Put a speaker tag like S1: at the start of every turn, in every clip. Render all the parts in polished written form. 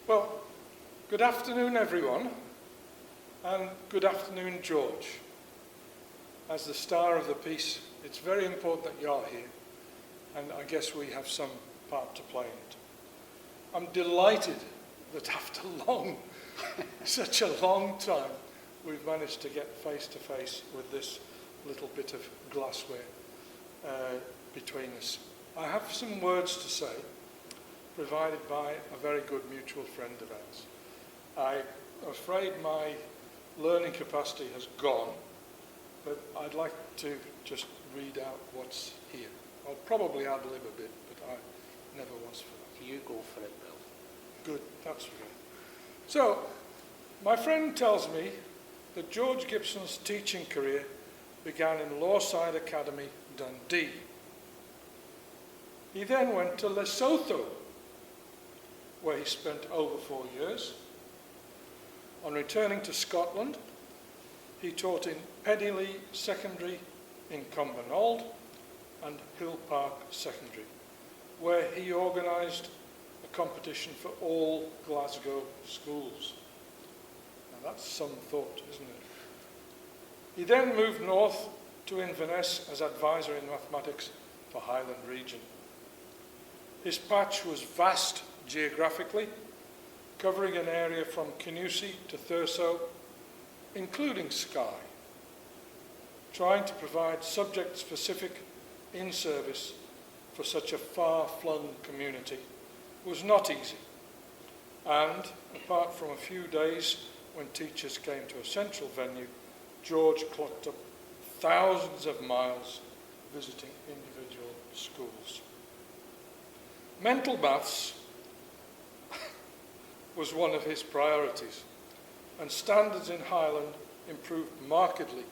S1: Well, good afternoon everyone, and good afternoon George. As the star of the piece, it's very important that you're here, and I guess we have some part to play in it. I'm delighted that after such a long time, we've managed to get face to face with this little bit of glassware between us. I have some words to say, provided by a very good mutual friend of ours. I'm afraid my learning capacity has gone, but I'd like to just read out what's here. I'll probably ad-lib a bit, but I never was for that.
S2: You go for it, Bill.
S1: Good, that's right. So, my friend tells me that George Gibson's teaching career began in Lawside Academy, Dundee. He then went to Lesotho, where he spent over 4 years. On returning to Scotland, he taught in Pediley Secondary in Cumbernauld and Hill Park Secondary, where he organised a competition for all Glasgow schools. Now that's some thought, isn't it? He then moved north to Inverness as advisor in mathematics for Highland region. His patch was vast geographically, covering an area from Canusie to Thurso, including Skye. Trying to provide subject-specific in-service for such a far-flung community was not easy, and apart from a few days when teachers came to a central venue, George clocked up thousands of miles visiting individual schools. Mental maths was one of his priorities, and standards in Highland improved markedly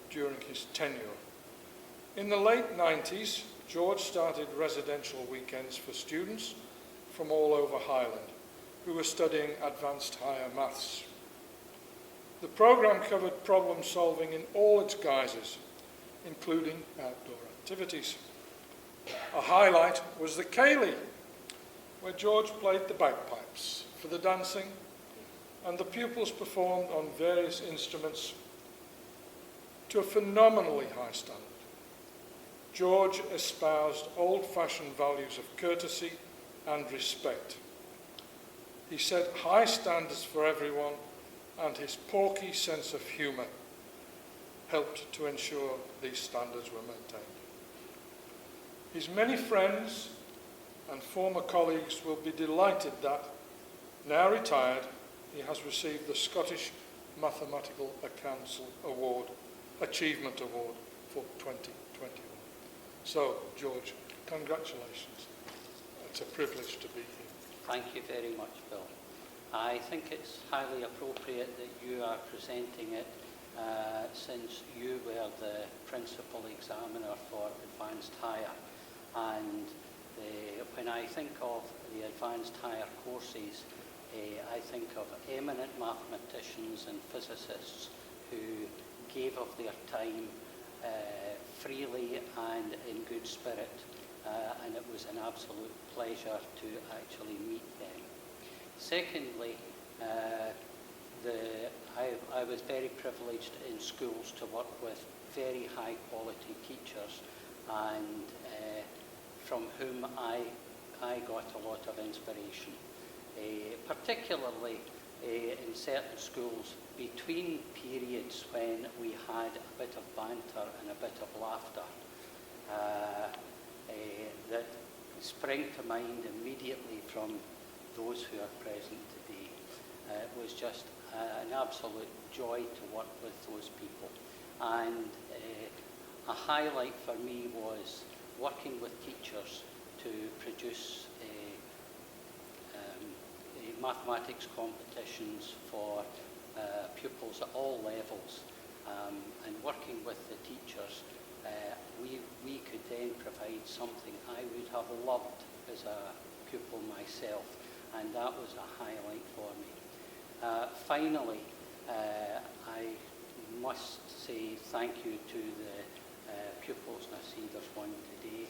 S1: during his tenure. In the late 90s, George started residential weekends for students from all over Highland who were studying advanced higher maths. The programme covered problem solving in all its guises, including outdoor activities. A highlight was the Ceilidh, where George played the bagpipes for the dancing, and the pupils performed on various instruments to a phenomenally high standard. George espoused old-fashioned values of courtesy and respect. He set high standards for everyone, and his porky sense of humour helped to ensure these standards were maintained. His many friends and former colleagues will be delighted that, now retired, he has received the Scottish Mathematical Council Award, Achievement Award for 2021. So, George, congratulations. It's a privilege to be here.
S2: Thank you very much, Bill. I think it's highly appropriate that you are presenting it since you were the principal examiner for Advanced Higher. And when I think of the Advanced Higher courses, I think of eminent mathematicians and physicists who gave of their time freely and in good spirit, and it was an absolute pleasure to actually meet them. Secondly, I was very privileged in schools to work with very high quality teachers, and from whom I got a lot of inspiration, particularly in certain schools between periods when we had a bit of banter and a bit of laughter that spring to mind immediately from those who are present today. It was just an absolute joy to work with those people, and a highlight for me was working with teachers to produce mathematics competitions for pupils at all levels, and working with the teachers, we could then provide something I would have loved as a pupil myself, and that was a highlight for me. Finally, I must say thank you to the pupils. I see there's one today.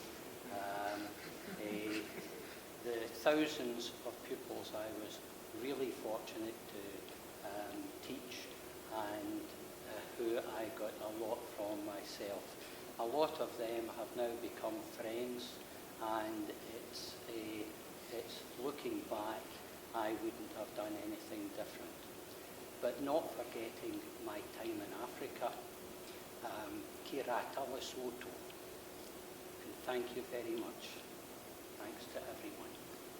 S2: The thousands of pupils I was really fortunate to teach, and who I got a lot from myself. A lot of them have now become friends, and it's looking back, I wouldn't have done anything different. But not forgetting my time in Africa, Ki rata Lesotho. And thank you very much. Thanks to everyone.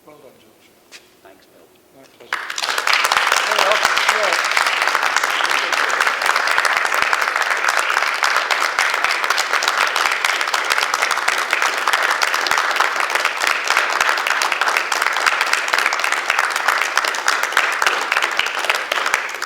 S1: Well done, George.
S2: Thanks, Bill.
S1: My pleasure.